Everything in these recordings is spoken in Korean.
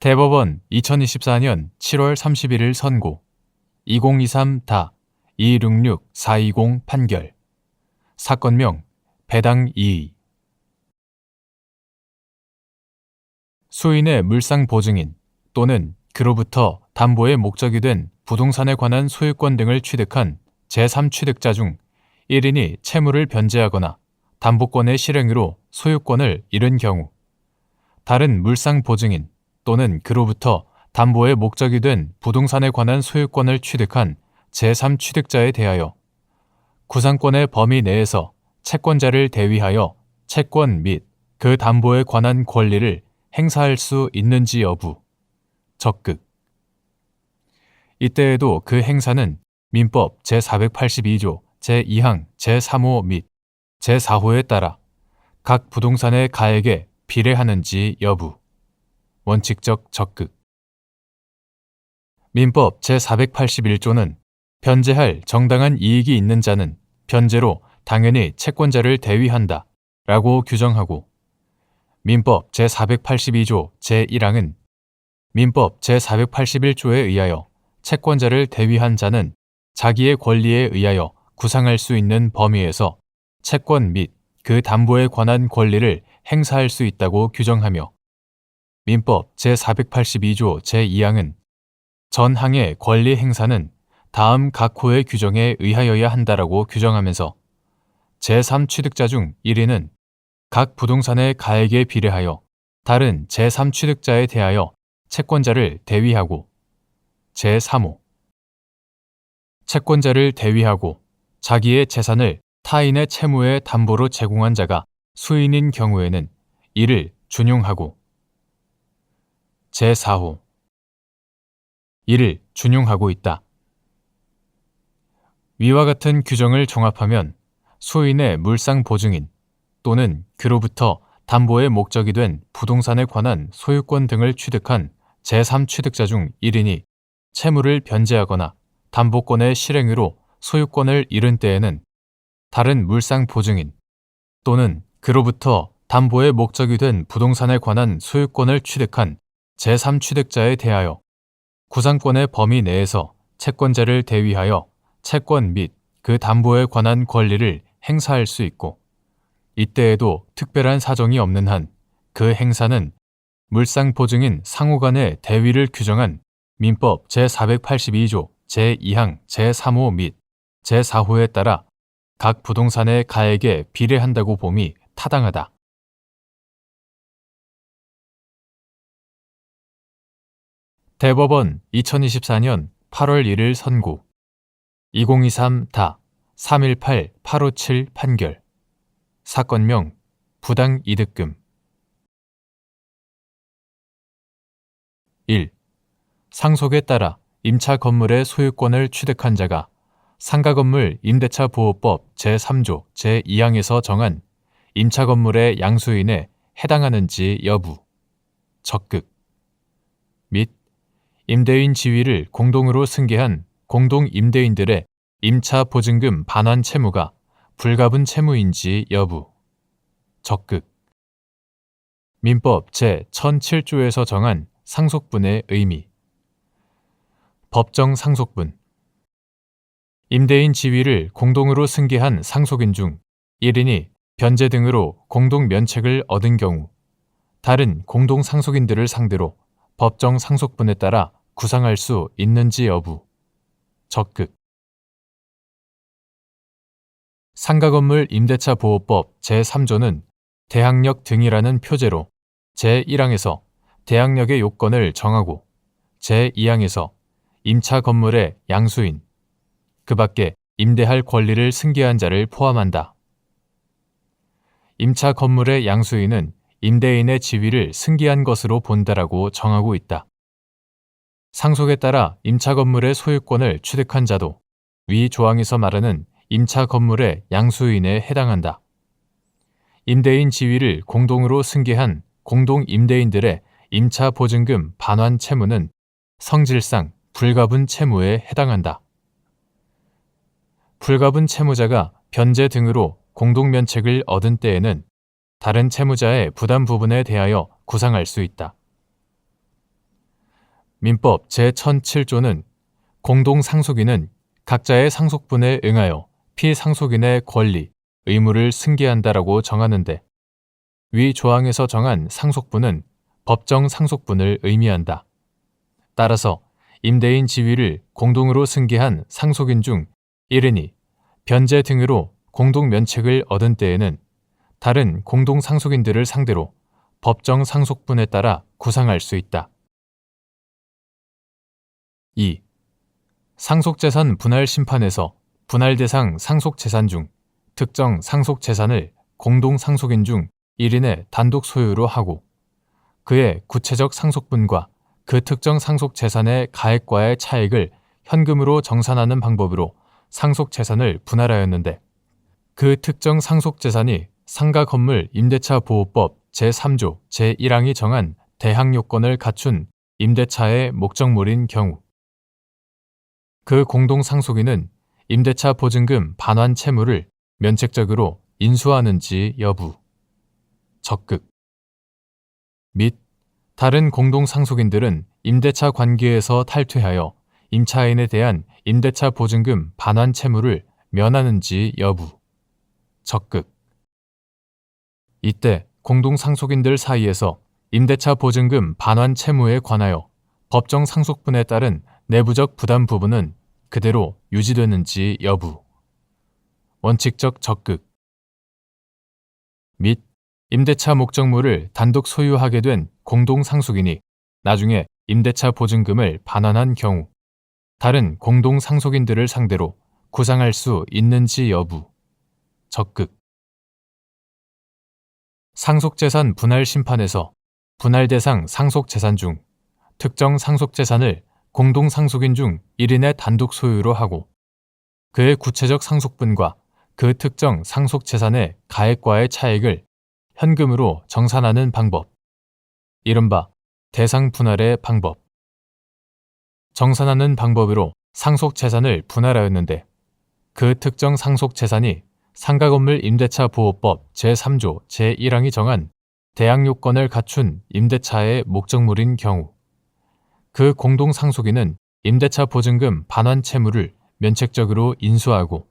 대법원 2024년 7월 31일 선고 2023-266-420 판결 사건명 배당 이의 수인의 물상보증인 또는 그로부터 담보의 목적이 된 부동산에 관한 소유권 등을 취득한 제3취득자 중 1인이 채무를 변제하거나 담보권의 실행으로 소유권을 잃은 경우 다른 물상보증인 또는 그로부터 담보의 목적이 된 부동산에 관한 소유권을 취득한 제3취득자에 대하여 구상권의 범위 내에서 채권자를 대위하여 채권 및 그 담보에 관한 권리를 행사할 수 있는지 여부, 적극. 이때에도 그 행사는 민법 제482조 제2항 제3호 및 제4호에 따라 각 부동산의 가액에 비례하는지 여부, 원칙적 적극. 민법 제481조는 변제할 정당한 이익이 있는 자는 변제로 당연히 채권자를 대위한다 라고 규정하고 민법 제482조 제1항은 민법 제481조에 의하여 채권자를 대위한 자는 자기의 권리에 의하여 구상할 수 있는 범위에서 채권 및 그 담보에 관한 권리를 행사할 수 있다고 규정하며 민법 제482조 제2항은 전 항의 권리 행사는 다음 각 호의 규정에 의하여야 한다라고 규정하면서 제3취득자 중 1인은 각 부동산의 가액에 비례하여 다른 제3취득자에 대하여 채권자를 대위하고 제3호 채권자를 대위하고 자기의 재산을 타인의 채무의 담보로 제공한 자가 수인인 경우에는 이를 준용하고 제4호 이를 준용하고 있다. 위와 같은 규정을 종합하면 수인의 물상보증인 또는 그로부터 담보의 목적이 된 부동산에 관한 소유권 등을 취득한 제3취득자 중 1인이 채무를 변제하거나 담보권의 실행으로 소유권을 잃은 때에는 다른 물상보증인 또는 그로부터 담보의 목적이 된 부동산에 관한 소유권을 취득한 제3취득자에 대하여 구상권의 범위 내에서 채권자를 대위하여 채권 및 그 담보에 관한 권리를 행사할 수 있고 이때에도 특별한 사정이 없는 한 그 행사는 물상보증인 상호 간의 대위를 규정한 민법 제482조 제2항 제3호 및 제4호에 따라 각 부동산의 가액에 비례한다고 봄이 타당하다. 대법원 2024년 8월 1일 선고 2023-318-857 판결 사건명 부당이득금 1. 상속에 따라 임차 건물의 소유권을 취득한 자가 상가건물 임대차 보호법 제3조 제2항에서 정한 임차 건물의 양수인에 해당하는지 여부, 적극. 및 임대인 지위를 공동으로 승계한 공동임대인들의 임차 보증금 반환 채무가 불가분 채무인지 여부, 적극. 민법 제1007조에서 정한 상속분의 의미. 법정 상속분. 임대인 지위를 공동으로 승계한 상속인 중 1인이 변제 등으로 공동 면책을 얻은 경우 다른 공동 상속인들을 상대로 법정 상속분에 따라 구상할 수 있는지 여부, 적극. 상가건물 임대차 보호법 제3조는 대항력 등이라는 표제로 제1항에서 대항력의 요건을 정하고 제2항에서 임차 건물의 양수인, 그 밖에 임대할 권리를 승계한 자를 포함한다. 임차 건물의 양수인은 임대인의 지위를 승계한 것으로 본다라고 정하고 있다. 상속에 따라 임차 건물의 소유권을 취득한 자도 위 조항에서 말하는 임차 건물의 양수인에 해당한다. 임대인 지위를 공동으로 승계한 공동임대인들의 임차 보증금 반환 채무는 성질상 불가분 채무에 해당한다. 불가분 채무자가 변제 등으로 공동면책을 얻은 때에는 다른 채무자의 부담 부분에 대하여 구상할 수 있다. 민법 제1007조는 공동상속인은 각자의 상속분에 응하여 피상속인의 권리, 의무를 승계한다라고 정하는데 위 조항에서 정한 상속분은 법정 상속분을 의미한다. 따라서 임대인 지위를 공동으로 승계한 상속인 중 1인이 변제 등으로 공동면책을 얻은 때에는 다른 공동상속인들을 상대로 법정 상속분에 따라 구상할 수 있다. 2. 상속재산 분할 심판에서 분할 대상 상속재산 중 특정 상속재산을 공동상속인 중 1인의 단독 소유로 하고 그의 구체적 상속분과 그 특정 상속재산의 가액과의 차익을 현금으로 정산하는 방법으로 상속재산을 분할하였는데 그 특정 상속재산이 상가건물 임대차 보호법 제3조 제1항이 정한 대항요건을 갖춘 임대차의 목적물인 경우 그 공동상속인은 임대차 보증금 반환 채무를 면책적으로 인수하는지 여부, 적극 및 다른 공동상속인들은 임대차 관계에서 탈퇴하여 임차인에 대한 임대차 보증금 반환 채무를 면하는지 여부, 적극. 이때 공동상속인들 사이에서 임대차 보증금 반환 채무에 관하여 법정 상속분에 따른 내부적 부담 부분은 그대로 유지되는지 여부, 원칙적 적극 및 임대차 목적물을 단독 소유하게 된 공동상속인이 나중에 임대차 보증금을 반환한 경우 다른 공동상속인들을 상대로 구상할 수 있는지 여부, 적극. 상속재산 분할 심판에서 분할 대상 상속재산 중 특정 상속재산을 공동상속인 중 1인의 단독 소유로 하고 그의 구체적 상속분과 그 특정 상속재산의 가액과의 차익을 현금으로 정산하는 방법, 이른바 대상 분할의 방법. 정산하는 방법으로 상속재산을 분할하였는데 그 특정 상속재산이 상가건물 임대차 보호법 제3조 제1항이 정한 대항요건을 갖춘 임대차의 목적물인 경우 그 공동상속인은 임대차 보증금 반환 채무를 면책적으로 인수하고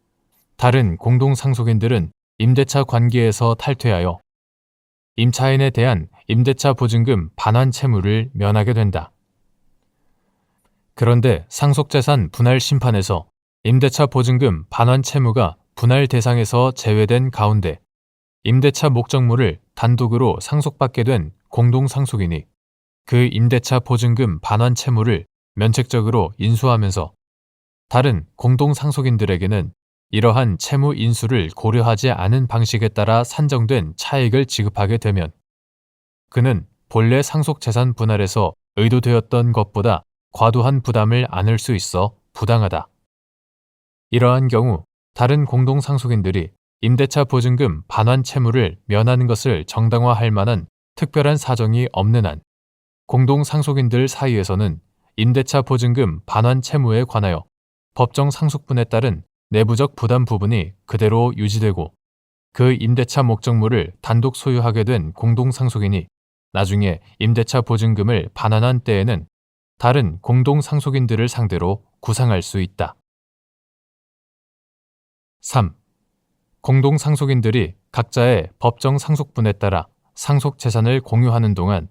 다른 공동상속인들은 임대차 관계에서 탈퇴하여 임차인에 대한 임대차 보증금 반환 채무를 면하게 된다. 그런데 상속재산 분할 심판에서 임대차 보증금 반환 채무가 분할 대상에서 제외된 가운데 임대차 목적물을 단독으로 상속받게 된 공동상속인이 그 임대차 보증금 반환 채무를 면책적으로 인수하면서 다른 공동상속인들에게는 이러한 채무 인수를 고려하지 않은 방식에 따라 산정된 차익을 지급하게 되면 그는 본래 상속재산 분할에서 의도되었던 것보다 과도한 부담을 안을 수 있어 부당하다. 이러한 경우 다른 공동상속인들이 임대차 보증금 반환 채무를 면하는 것을 정당화할 만한 특별한 사정이 없는 한 공동상속인들 사이에서는 임대차 보증금 반환 채무에 관하여 법정 상속분에 따른 내부적 부담 부분이 그대로 유지되고 그 임대차 목적물을 단독 소유하게 된 공동상속인이 나중에 임대차 보증금을 반환한 때에는 다른 공동상속인들을 상대로 구상할 수 있다. 3. 공동상속인들이 각자의 법정 상속분에 따라 상속재산을 공유하는 동안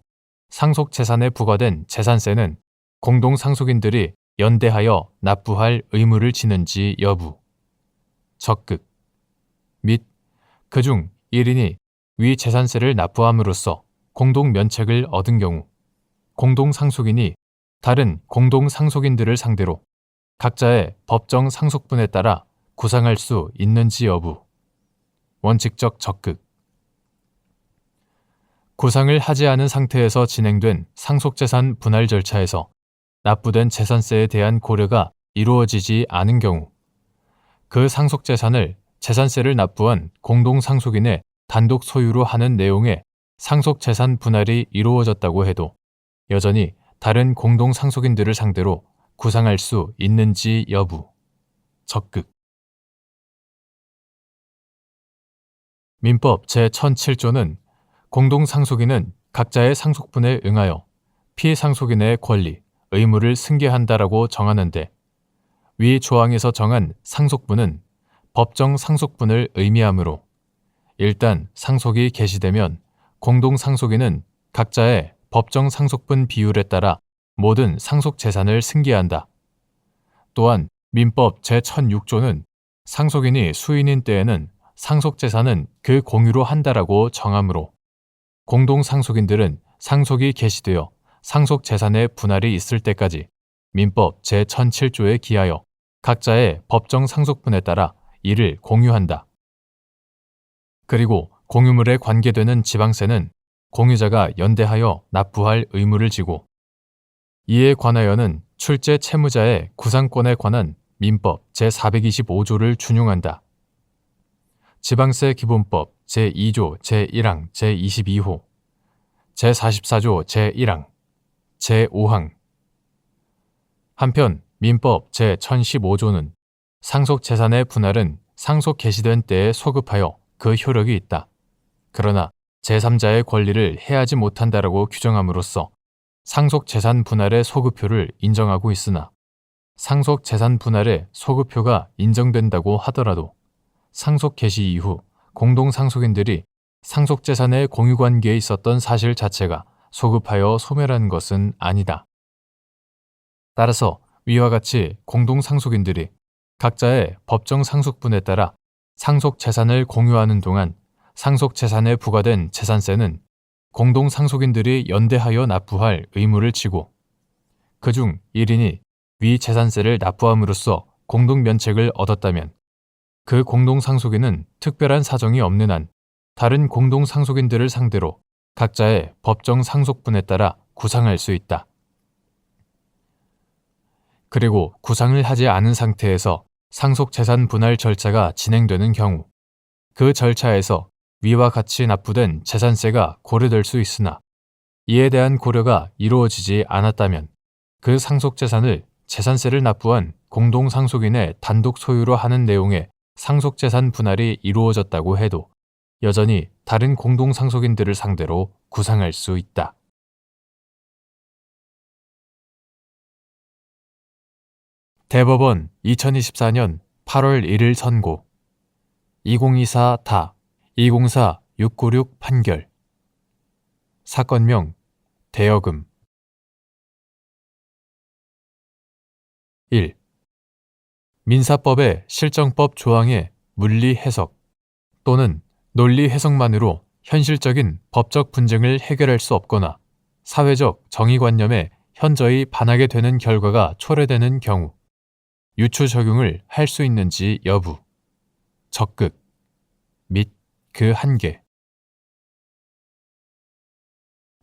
상속재산에 부과된 재산세는 공동상속인들이 연대하여 납부할 의무를 지는지 여부, 적극 및 그중 1인이 위 재산세를 납부함으로써 공동면책을 얻은 경우 공동상속인이 다른 공동상속인들을 상대로 각자의 법정 상속분에 따라 구상할 수 있는지 여부, 원칙적 적극. 구상을 하지 않은 상태에서 진행된 상속재산 분할 절차에서 납부된 재산세에 대한 고려가 이루어지지 않은 경우 그 상속재산을 재산세를 납부한 공동상속인의 단독 소유로 하는 내용의 상속재산 분할이 이루어졌다고 해도 여전히 다른 공동상속인들을 상대로 구상할 수 있는지 여부, 적극. 민법 제1007조는 공동상속인은 각자의 상속분에 응하여 피상속인의 권리, 의무를 승계한다라고 정하는데 위 조항에서 정한 상속분은 법정 상속분을 의미하므로 일단 상속이 개시되면 공동 상속인은 각자의 법정 상속분 비율에 따라 모든 상속 재산을 승계한다. 또한 민법 제1006조는 상속인이 수인인 때에는 상속 재산은 그 공유로 한다라고 정하므로 공동 상속인들은 상속이 개시되어 상속 재산의 분할이 있을 때까지 민법 제1007조에 기하여 각자의 법정 상속분에 따라 이를 공유한다. 그리고 공유물에 관계되는 지방세는 공유자가 연대하여 납부할 의무를 지고 이에 관하여는 출제 채무자의 구상권에 관한 민법 제425조를 준용한다. 지방세 기본법 제2조 제1항 제22호 제44조 제1항 제5항 한편 민법 제1015조는 상속재산의 분할은 상속 개시된 때에 소급하여 그 효력이 있다. 그러나 제3자의 권리를 해하지 못한다라고 규정함으로써 상속재산 분할의 소급효를 인정하고 있으나 상속재산 분할의 소급효가 인정된다고 하더라도 상속 개시 이후 공동상속인들이 상속재산의 공유관계에 있었던 사실 자체가 소급하여 소멸한 것은 아니다. 따라서 위와 같이 공동상속인들이 각자의 법정 상속분에 따라 상속재산을 공유하는 동안 상속재산에 부과된 재산세는 공동상속인들이 연대하여 납부할 의무를 지고 그중 1인이 위 재산세를 납부함으로써 공동면책을 얻었다면 그 공동상속인은 특별한 사정이 없는 한 다른 공동상속인들을 상대로 각자의 법정 상속분에 따라 구상할 수 있다. 그리고 구상을 하지 않은 상태에서 상속재산 분할 절차가 진행되는 경우 그 절차에서 위와 같이 납부된 재산세가 고려될 수 있으나 이에 대한 고려가 이루어지지 않았다면 그 상속재산을 재산세를 납부한 공동상속인의 단독 소유로 하는 내용의 상속재산 분할이 이루어졌다고 해도 여전히 다른 공동상속인들을 상대로 구상할 수 있다. 대법원 2024년 8월 1일 선고 2024 다 204 696 판결 사건명 대여금 1. 민사법의 실정법 조항의 물리 해석 또는 논리 해석만으로 현실적인 법적 분쟁을 해결할 수 없거나 사회적 정의관념에 현저히 반하게 되는 결과가 초래되는 경우 유추 적용을 할 수 있는지 여부, 적극 및 그 한계.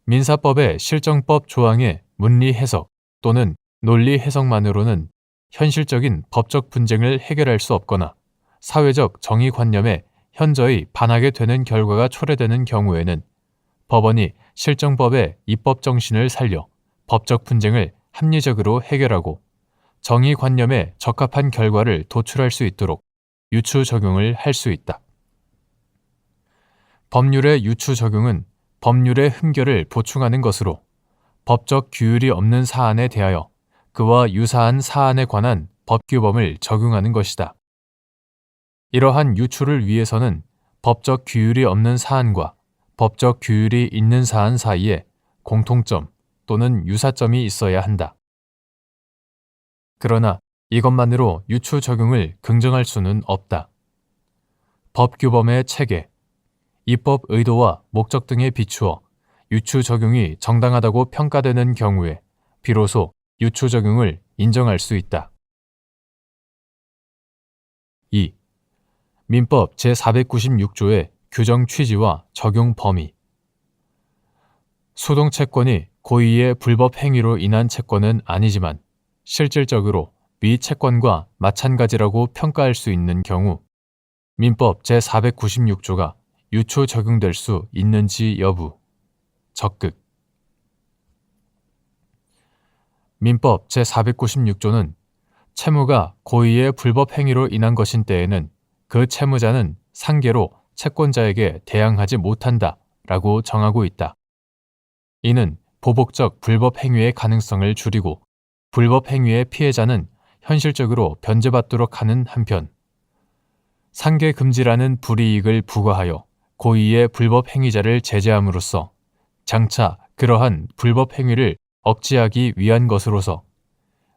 민사법의 실정법 조항의 문리 해석 또는 논리 해석만으로는 현실적인 법적 분쟁을 해결할 수 없거나 사회적 정의관념에 현저히 반하게 되는 결과가 초래되는 경우에는 법원이 실정법의 입법 정신을 살려 법적 분쟁을 합리적으로 해결하고 정의관념에 적합한 결과를 도출할 수 있도록 유추 적용을 할 수 있다. 법률의 유추 적용은 법률의 흠결을 보충하는 것으로 법적 규율이 없는 사안에 대하여 그와 유사한 사안에 관한 법규범을 적용하는 것이다. 이러한 유추를 위해서는 법적 규율이 없는 사안과 법적 규율이 있는 사안 사이에 공통점 또는 유사점이 있어야 한다. 그러나 이것만으로 유추 적용을 긍정할 수는 없다. 법규범의 체계, 입법 의도와 목적 등에 비추어 유추 적용이 정당하다고 평가되는 경우에 비로소 유추 적용을 인정할 수 있다. 2. 민법 제496조의 규정 취지와 적용 범위. 소동채권이 고의의 불법 행위로 인한 채권은 아니지만 실질적으로 위 채권과 마찬가지라고 평가할 수 있는 경우 민법 제496조가 유추 적용될 수 있는지 여부, 적극. 민법 제496조는 채무가 고의의 불법 행위로 인한 것인 때에는 그 채무자는 상계로 채권자에게 대항하지 못한다 라고 정하고 있다. 이는 보복적 불법 행위의 가능성을 줄이고 불법 행위의 피해자는 현실적으로 변제받도록 하는 한편, 상계 금지라는 불이익을 부과하여 고의의 불법 행위자를 제재함으로써 장차 그러한 불법 행위를 억제하기 위한 것으로서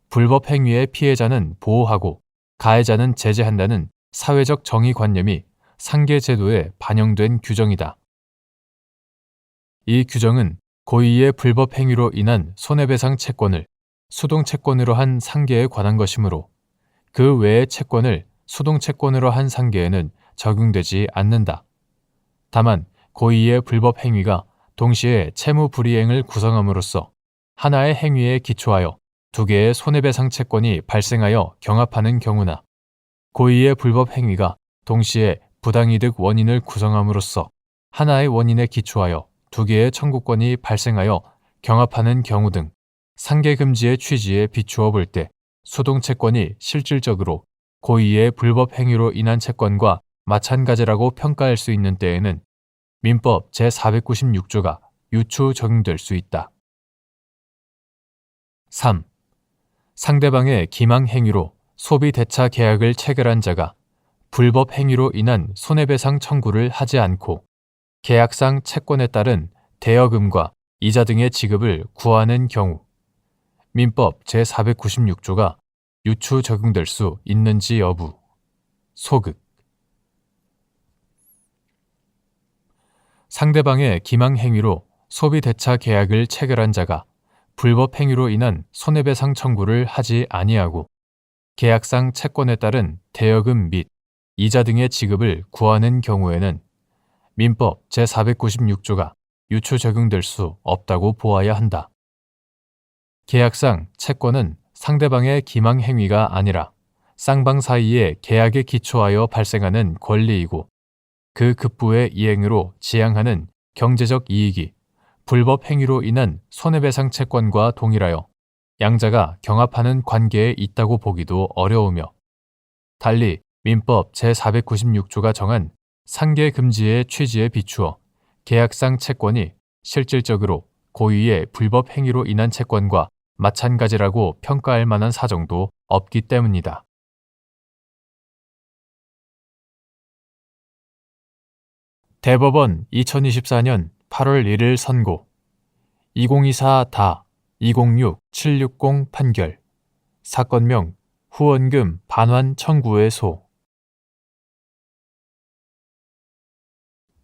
불법 행위의 피해자는 보호하고 가해자는 제재한다는 사회적 정의관념이 상계제도에 반영된 규정이다. 이 규정은 고의의 불법 행위로 인한 손해배상 채권을 수동채권으로 한 상계에 관한 것이므로 그 외의 채권을 수동채권으로 한 상계에는 적용되지 않는다. 다만 고의의 불법 행위가 동시에 채무불이행을 구성함으로써 하나의 행위에 기초하여 두 개의 손해배상 채권이 발생하여 경합하는 경우나 고의의 불법 행위가 동시에 부당이득 원인을 구성함으로써 하나의 원인에 기초하여 두 개의 청구권이 발생하여 경합하는 경우 등 상계금지의 취지에 비추어 볼 때 수동채권이 실질적으로 고의의 불법 행위로 인한 채권과 마찬가지라고 평가할 수 있는 때에는 민법 제496조가 유추 적용될 수 있다. 3. 상대방의 기망 행위로 소비대차 계약을 체결한 자가 불법 행위로 인한 손해배상 청구를 하지 않고 계약상 채권에 따른 대여금과 이자 등의 지급을 구하는 경우 민법 제496조가 유추 적용될 수 있는지 여부. 소극. 상대방의 기망 행위로 소비대차 계약을 체결한 자가 불법 행위로 인한 손해배상 청구를 하지 아니하고 계약상 채권에 따른 대여금 및 이자 등의 지급을 구하는 경우에는 민법 제496조가 유추 적용될 수 없다고 보아야 한다. 계약상 채권은 상대방의 기망 행위가 아니라 쌍방 사이의 계약에 기초하여 발생하는 권리이고 그 급부의 이행으로 지향하는 경제적 이익이 불법 행위로 인한 손해배상 채권과 동일하여 양자가 경합하는 관계에 있다고 보기도 어려우며 달리 민법 제496조가 정한 상계금지의 취지에 비추어 계약상 채권이 실질적으로 고의의 불법 행위로 인한 채권과 마찬가지라고 평가할 만한 사정도 없기 때문이다. 대법원 2024년 8월 1일 선고 2024다 206760 판결 사건명 후원금 반환 청구의 소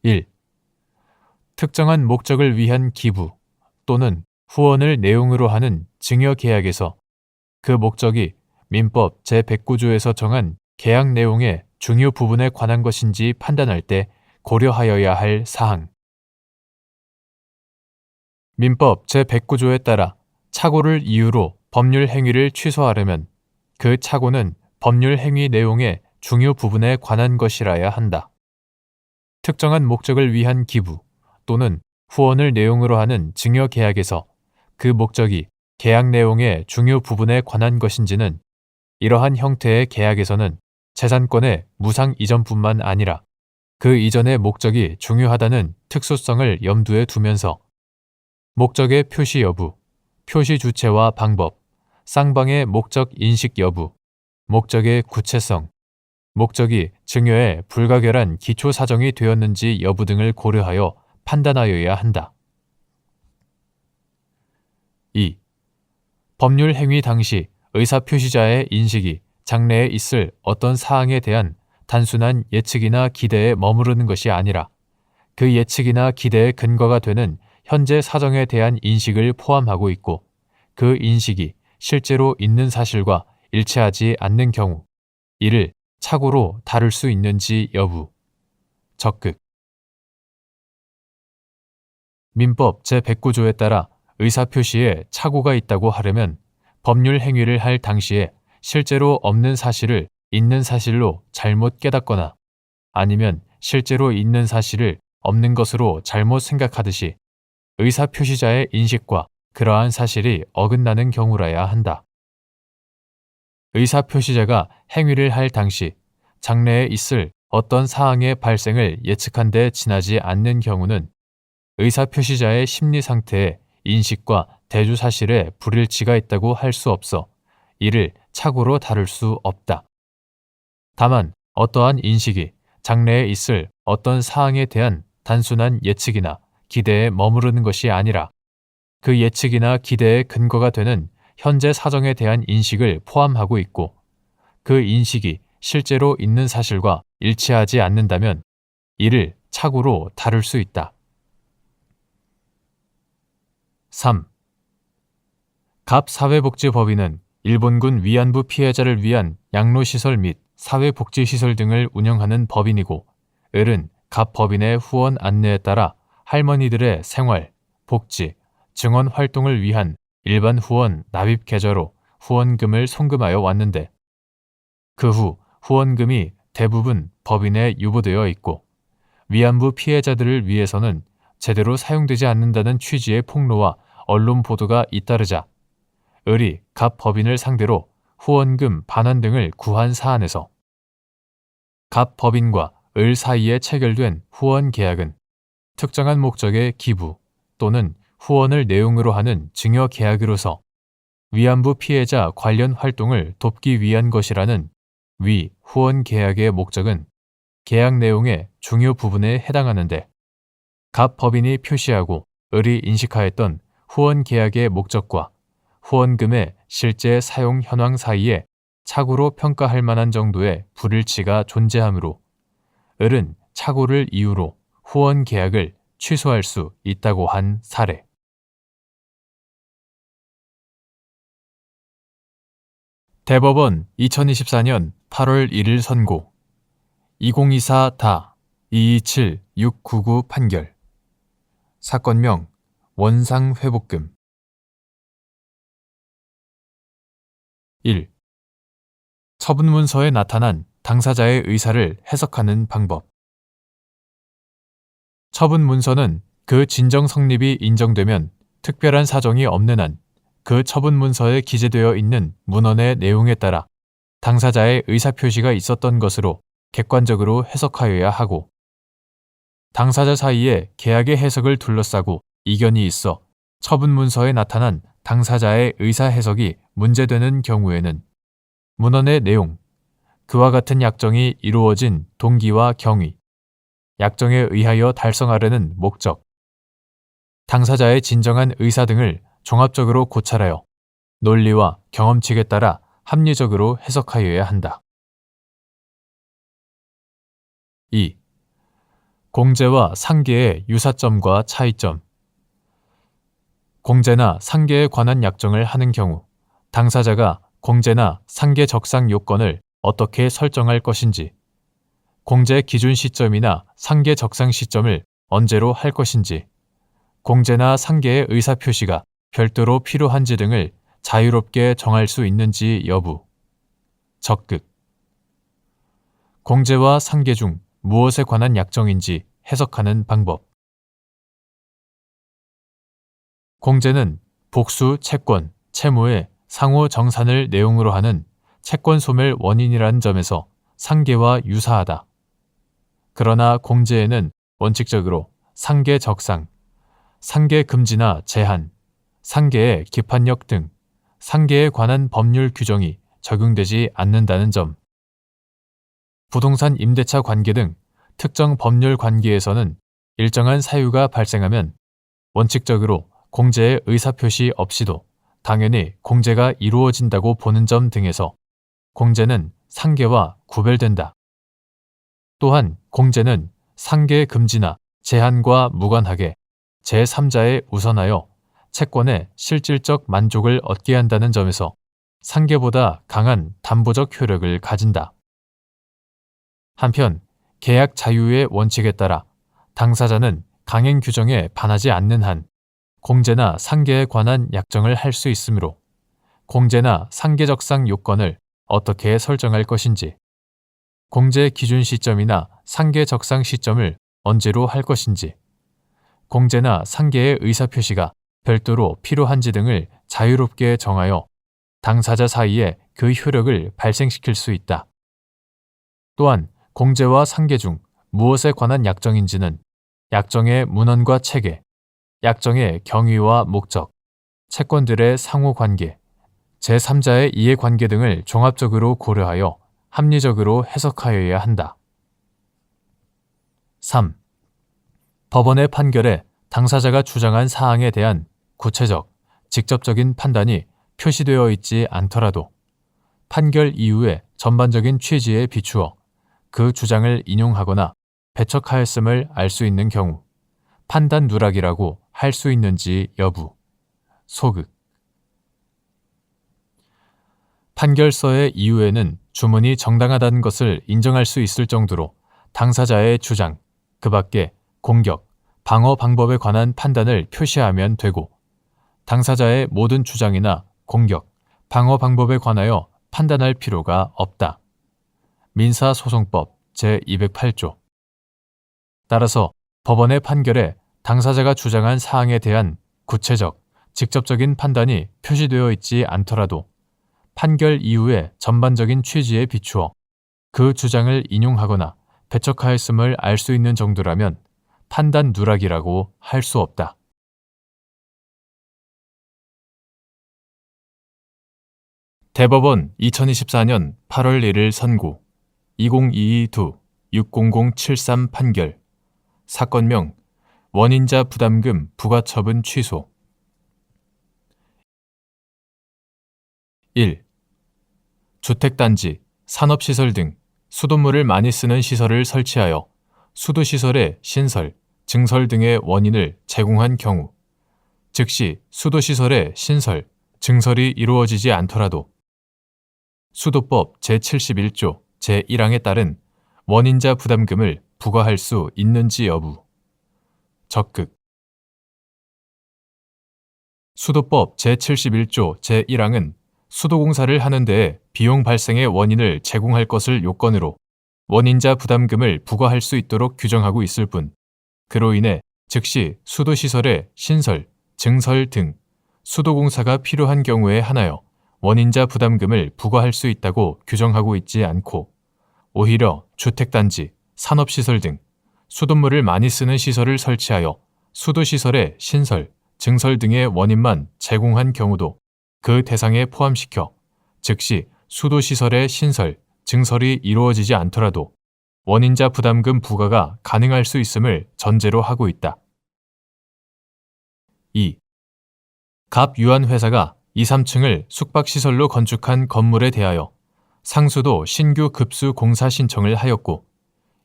1. 특정한 목적을 위한 기부 또는 후원을 내용으로 하는 증여계약에서 그 목적이 민법 제109조에서 정한 계약 내용의 중요 부분에 관한 것인지 판단할 때 고려하여야 할 사항. 민법 제109조에 따라 착오를 이유로 법률 행위를 취소하려면 그 착오는 법률 행위 내용의 중요 부분에 관한 것이라야 한다. 특정한 목적을 위한 기부 또는 후원을 내용으로 하는 증여계약에서 그 목적이 계약 내용의 중요 부분에 관한 것인지는 이러한 형태의 계약에서는 재산권의 무상 이전뿐만 아니라 그 이전의 목적이 중요하다는 특수성을 염두에 두면서 목적의 표시 여부, 표시 주체와 방법, 쌍방의 목적 인식 여부, 목적의 구체성, 목적이 증여의 불가결한 기초 사정이 되었는지 여부 등을 고려하여 판단하여야 한다. 2. 법률 행위 당시 의사표시자의 인식이 장래에 있을 어떤 사항에 대한 단순한 예측이나 기대에 머무르는 것이 아니라 그 예측이나 기대의 근거가 되는 현재 사정에 대한 인식을 포함하고 있고 그 인식이 실제로 있는 사실과 일치하지 않는 경우 이를 착오로 다룰 수 있는지 여부. 적극. 민법 제109조에 따라 의사표시에 착오가 있다고 하려면 법률 행위를 할 당시에 실제로 없는 사실을 있는 사실로 잘못 깨닫거나 아니면 실제로 있는 사실을 없는 것으로 잘못 생각하듯이 의사표시자의 인식과 그러한 사실이 어긋나는 경우라야 한다. 의사표시자가 행위를 할 당시 장래에 있을 어떤 사항의 발생을 예측한 데 지나지 않는 경우는 의사표시자의 심리 상태에 인식과 대주 사실에 불일치가 있다고 할 수 없어 이를 착오로 다룰 수 없다. 다만 어떠한 인식이 장래에 있을 어떤 사항에 대한 단순한 예측이나 기대에 머무르는 것이 아니라 그 예측이나 기대의 근거가 되는 현재 사정에 대한 인식을 포함하고 있고 그 인식이 실제로 있는 사실과 일치하지 않는다면 이를 착오로 다룰 수 있다. 3. 갑사회복지법인은 일본군 위안부 피해자를 위한 양로시설 및 사회복지시설 등을 운영하는 법인이고 을은 갑법인의 후원 안내에 따라 할머니들의 생활, 복지, 증언 활동을 위한 일반 후원 납입 계좌로 후원금을 송금하여 왔는데 그 후 후원금이 대부분 법인에 유보되어 있고 위안부 피해자들을 위해서는 제대로 사용되지 않는다는 취지의 폭로와 언론 보도가 잇따르자 을이 갑 법인을 상대로 후원금 반환 등을 구한 사안에서 갑 법인과 을 사이에 체결된 후원 계약은 특정한 목적의 기부 또는 후원을 내용으로 하는 증여 계약으로서 위안부 피해자 관련 활동을 돕기 위한 것이라는 위 후원 계약의 목적은 계약 내용의 중요 부분에 해당하는데 갑 법인이 표시하고 을이 인식하였던 후원 계약의 목적과 후원금의 실제 사용 현황 사이에 착오로 평가할 만한 정도의 불일치가 존재하므로 을은 착오를 이유로 후원 계약을 취소할 수 있다고 한 사례. 대법원 2024년 8월 1일 선고 2024-227699 판결 사건명 원상회복금 1. 처분문서에 나타난 당사자의 의사를 해석하는 방법. 처분문서는 그 진정 성립이 인정되면 특별한 사정이 없는 한 그 처분문서에 기재되어 있는 문헌의 내용에 따라 당사자의 의사표시가 있었던 것으로 객관적으로 해석하여야 하고 당사자 사이에 계약의 해석을 둘러싸고 이견이 있어 처분문서에 나타난 당사자의 의사 해석이 문제되는 경우에는 문헌의 내용, 그와 같은 약정이 이루어진 동기와 경위, 약정에 의하여 달성하려는 목적, 당사자의 진정한 의사 등을 종합적으로 고찰하여 논리와 경험칙에 따라 합리적으로 해석하여야 한다. 2. 공제와 상계의 유사점과 차이점. 공제나 상계에 관한 약정을 하는 경우 당사자가 공제나 상계 적상 요건을 어떻게 설정할 것인지, 공제 기준 시점이나 상계 적상 시점을 언제로 할 것인지, 공제나 상계의 의사표시가 별도로 필요한지 등을 자유롭게 정할 수 있는지 여부, 적극, 공제와 상계 중 무엇에 관한 약정인지 해석하는 방법. 공제는 복수, 채권, 채무의 상호 정산을 내용으로 하는 채권 소멸 원인이라는 점에서 상계와 유사하다. 그러나 공제에는 원칙적으로 상계 적상, 상계 금지나 제한, 상계의 기판력 등 상계에 관한 법률 규정이 적용되지 않는다는 점. 부동산 임대차 관계 등 특정 법률 관계에서는 일정한 사유가 발생하면 원칙적으로 공제의 의사표시 없이도 당연히 공제가 이루어진다고 보는 점 등에서 공제는 상계와 구별된다. 또한 공제는 상계 금지나 제한과 무관하게 제3자에 우선하여 채권의 실질적 만족을 얻게 한다는 점에서 상계보다 강한 담보적 효력을 가진다. 한편 계약 자유의 원칙에 따라 당사자는 강행 규정에 반하지 않는 한 공제나 상계에 관한 약정을 할 수 있으므로 공제나 상계적상 요건을 어떻게 설정할 것인지, 공제 기준 시점이나 상계 적상 시점을 언제로 할 것인지, 공제나 상계의 의사표시가 별도로 필요한지 등을 자유롭게 정하여 당사자 사이에 그 효력을 발생시킬 수 있다. 또한 공제와 상계 중 무엇에 관한 약정인지는 약정의 문헌과 체계, 약정의 경위와 목적, 채권들의 상호관계, 제3자의 이해관계 등을 종합적으로 고려하여 합리적으로 해석하여야 한다. 3. 법원의 판결에 당사자가 주장한 사항에 대한 구체적, 직접적인 판단이 표시되어 있지 않더라도 판결 이후의 전반적인 취지에 비추어 그 주장을 인용하거나 배척하였음을 알 수 있는 경우 판단 누락이라고 할 수 있는지 여부. 소극. 판결서의 이유에는 주문이 정당하다는 것을 인정할 수 있을 정도로 당사자의 주장, 그 밖에 공격, 방어 방법에 관한 판단을 표시하면 되고 당사자의 모든 주장이나 공격, 방어 방법에 관하여 판단할 필요가 없다. 민사소송법 제208조. 따라서 법원의 판결에 당사자가 주장한 사항에 대한 구체적, 직접적인 판단이 표시되어 있지 않더라도 판결 이후의 전반적인 취지에 비추어 그 주장을 인용하거나 배척하였음을 알 수 있는 정도라면 판단 누락이라고 할 수 없다. 대법원 2024년 8월 1일 선고 2022-60073 판결 사건명 원인자 부담금 부과처분 취소 1. 주택단지, 산업시설 등 수돗물을 많이 쓰는 시설을 설치하여 수도시설의 신설, 증설 등의 원인을 제공한 경우 즉시 수도시설의 신설, 증설이 이루어지지 않더라도 수도법 제71조 제1항에 따른 원인자 부담금을 부과할 수 있는지 여부. 적극. 수도법 제71조 제1항은 수도공사를 하는 데에 비용 발생의 원인을 제공할 것을 요건으로 원인자 부담금을 부과할 수 있도록 규정하고 있을 뿐, 그로 인해 즉시 수도시설의 신설, 증설 등 수도공사가 필요한 경우에 한하여 원인자 부담금을 부과할 수 있다고 규정하고 있지 않고 오히려 주택단지, 산업시설 등 수돗물을 많이 쓰는 시설을 설치하여 수도시설의 신설, 증설 등의 원인만 제공한 경우도 그 대상에 포함시켜 즉시 수도시설의 신설, 증설이 이루어지지 않더라도 원인자 부담금 부과가 가능할 수 있음을 전제로 하고 있다. 2. 갑 유한회사가 2, 3층을 숙박시설로 건축한 건물에 대하여 상수도 신규 급수 공사 신청을 하였고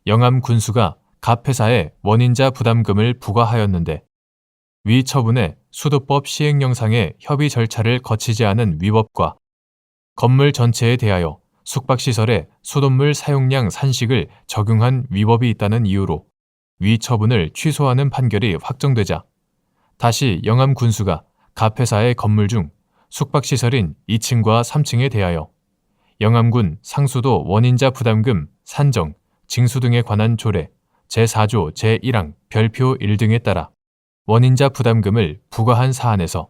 영암군수가 갑 회사에 원인자 부담금을 부과하였는데 위 처분의 수도법 시행령상의 협의 절차를 거치지 않은 위법과 건물 전체에 대하여 숙박시설의 수돗물 사용량 산식을 적용한 위법이 있다는 이유로 위 처분을 취소하는 판결이 확정되자 다시 영암군수가 갑 회사의 건물 중 숙박시설인 2층과 3층에 대하여 영암군 상수도 원인자 부담금 산정, 징수 등에 관한 조례 제4조 제1항 별표 1 등에 따라 원인자 부담금을 부과한 사안에서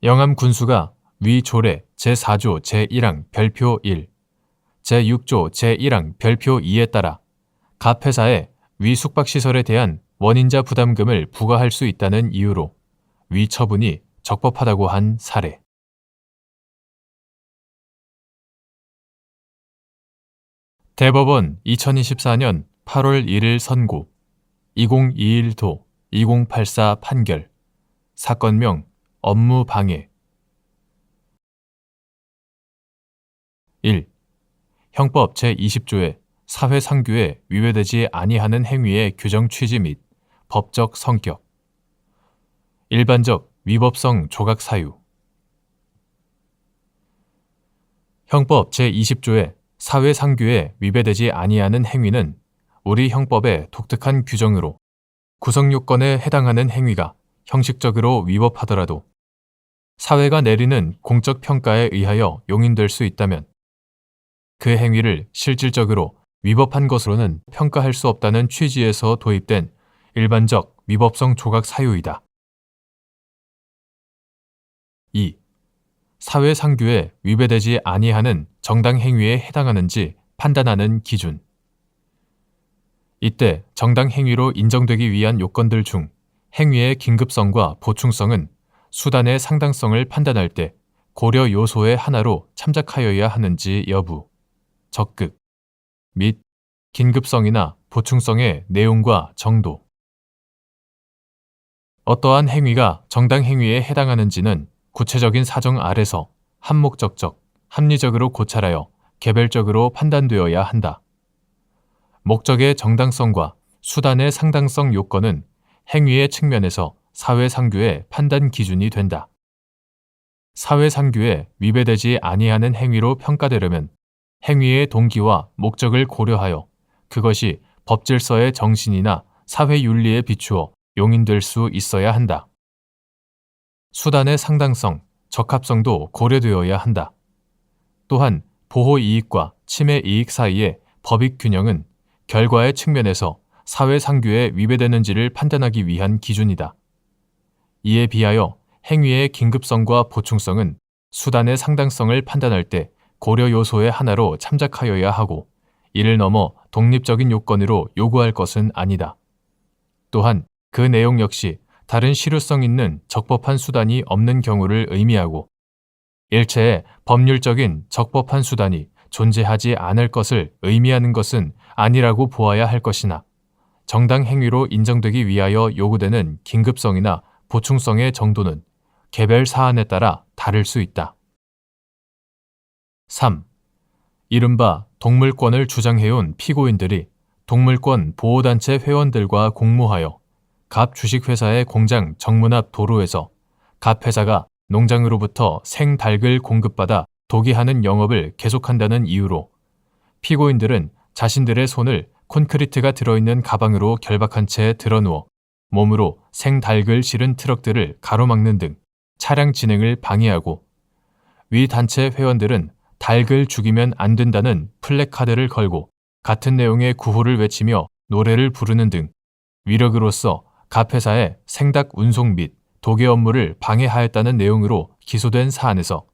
영암군수가 위 조례 제4조 제1항 별표 1, 제6조 제1항 별표 2에 따라 갑 회사에 위 숙박시설에 대한 원인자 부담금을 부과할 수 있다는 이유로 위 처분이 적법하다고 한 사례. 대법원 2024년 8월 1일 선고 2021도 2084 판결 사건명 업무방해 1. 형법 제20조의 사회상규에 위배되지 아니하는 행위의 규정 취지 및 법적 성격 일반적 위법성 조각 사유 형법 제20조의 사회상규에 위배되지 아니하는 행위는 우리 형법의 독특한 규정으로 구성요건에 해당하는 행위가 형식적으로 위법하더라도 사회가 내리는 공적 평가에 의하여 용인될 수 있다면 그 행위를 실질적으로 위법한 것으로는 평가할 수 없다는 취지에서 도입된 일반적 위법성 조각 사유이다. 2. 사회상규에 위배되지 아니하는 정당 행위에 해당하는지 판단하는 기준. 이때 정당 행위로 인정되기 위한 요건들 중 행위의 긴급성과 보충성은 수단의 상당성을 판단할 때 고려 요소의 하나로 참작하여야 하는지 여부, 적극 및 긴급성이나 보충성의 내용과 정도. 어떠한 행위가 정당 행위에 해당하는지는 구체적인 사정 아래서 한목적적, 합리적으로 고찰하여 개별적으로 판단되어야 한다. 목적의 정당성과 수단의 상당성 요건은 행위의 측면에서 사회상규의 판단 기준이 된다. 사회상규에 위배되지 아니하는 행위로 평가되려면 행위의 동기와 목적을 고려하여 그것이 법질서의 정신이나 사회윤리에 비추어 용인될 수 있어야 한다. 수단의 상당성, 적합성도 고려되어야 한다. 또한 보호이익과 침해이익 사이의 법익 균형은 결과의 측면에서 사회상규에 위배되는지를 판단하기 위한 기준이다. 이에 비하여 행위의 긴급성과 보충성은 수단의 상당성을 판단할 때 고려 요소의 하나로 참작하여야 하고 이를 넘어 독립적인 요건으로 요구할 것은 아니다. 또한 그 내용 역시 다른 실효성 있는 적법한 수단이 없는 경우를 의미하고 일체의 법률적인 적법한 수단이 존재하지 않을 것을 의미하는 것은 아니라고 보아야 할 것이나 정당 행위로 인정되기 위하여 요구되는 긴급성이나 보충성의 정도는 개별 사안에 따라 다를 수 있다. 3. 이른바 동물권을 주장해온 피고인들이 동물권 보호단체 회원들과 공모하여 갑 주식회사의 공장 정문 앞 도로에서 갑 회사가 농장으로부터 생닭을 공급받아 도기하는 영업을 계속한다는 이유로 피고인들은 자신들의 손을 콘크리트가 들어있는 가방으로 결박한 채 드러누워 몸으로 생닭을 실은 트럭들을 가로막는 등 차량 진행을 방해하고 위 단체 회원들은 닭을 죽이면 안 된다는 플래카드를 걸고 같은 내용의 구호를 외치며 노래를 부르는 등 위력으로서 갑 회사의 생닭 운송 및 도계 업무를 방해하였다는 내용으로 기소된 사안에서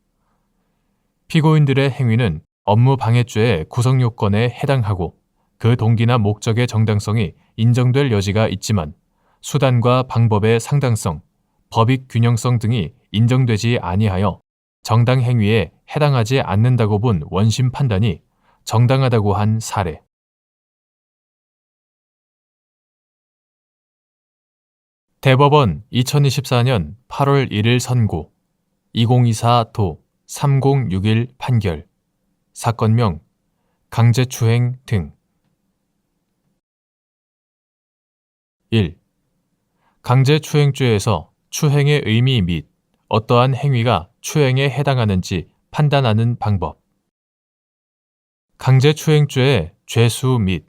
피고인들의 행위는 업무 방해죄의 구성 요건에 해당하고 그 동기나 목적의 정당성이 인정될 여지가 있지만 수단과 방법의 상당성, 법익 균형성 등이 인정되지 아니하여 정당 행위에 해당하지 않는다고 본 원심 판단이 정당하다고 한 사례. 대법원 2024년 8월 1일 선고 2024도 3061 판결 사건명 강제추행 등 1. 강제추행죄에서 추행의 의미 및 어떠한 행위가 추행에 해당하는지 판단하는 방법. 강제추행죄의 죄수 및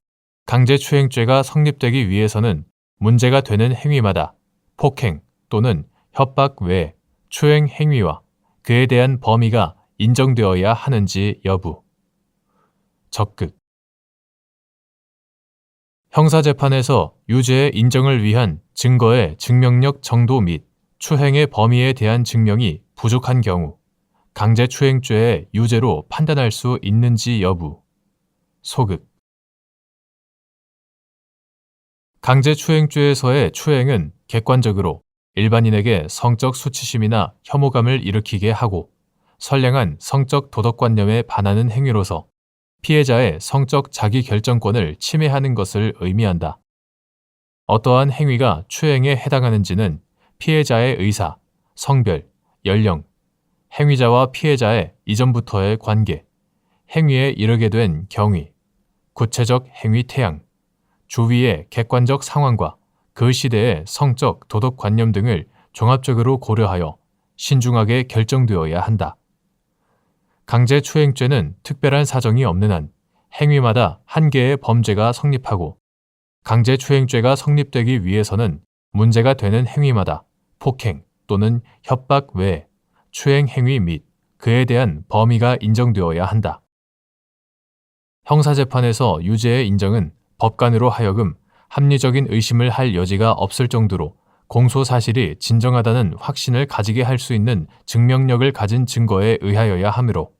강제추행죄가 성립되기 위해서는 문제가 되는 행위마다 폭행 또는 협박 외 추행 행위와 그에 대한 범위가 인정되어야 하는지 여부. 적극. 형사재판에서 유죄의 인정을 위한 증거의 증명력 정도 및 추행의 범위에 대한 증명이 부족한 경우 강제추행죄의 유죄로 판단할 수 있는지 여부. 소극. 강제추행죄에서의 추행은 객관적으로 일반인에게 성적 수치심이나 혐오감을 일으키게 하고 선량한 성적 도덕관념에 반하는 행위로서 피해자의 성적 자기결정권을 침해하는 것을 의미한다. 어떠한 행위가 추행에 해당하는지는 피해자의 의사, 성별, 연령, 행위자와 피해자의 이전부터의 관계, 행위에 이르게 된 경위, 구체적 행위 태양, 주위의 객관적 상황과 그 시대의 성적 도덕관념 등을 종합적으로 고려하여 신중하게 결정되어야 한다. 강제추행죄는 특별한 사정이 없는 한 행위마다 한 개의 범죄가 성립하고 강제추행죄가 성립되기 위해서는 문제가 되는 행위마다 폭행 또는 협박 외 추행 행위 및 그에 대한 범위가 인정되어야 한다. 형사재판에서 유죄의 인정은 법관으로 하여금 합리적인 의심을 할 여지가 없을 정도로 공소 사실이 진정하다는 확신을 가지게 할 수 있는 증명력을 가진 증거에 의하여야 하므로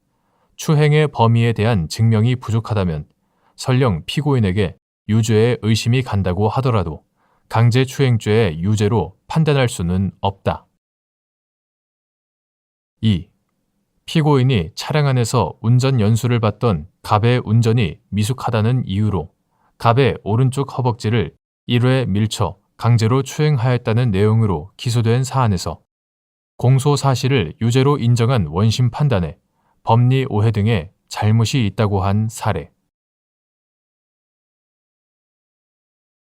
추행의 범위에 대한 증명이 부족하다면 설령 피고인에게 유죄의 의심이 간다고 하더라도 강제추행죄의 유죄로 판단할 수는 없다. 2. 피고인이 차량 안에서 운전 연수를 받던 갑의 운전이 미숙하다는 이유로 갑의 오른쪽 허벅지를 1회 밀쳐 강제로 추행하였다는 내용으로 기소된 사안에서 공소 사실을 유죄로 인정한 원심 판단에 법리 오해 등의 잘못이 있다고 한 사례.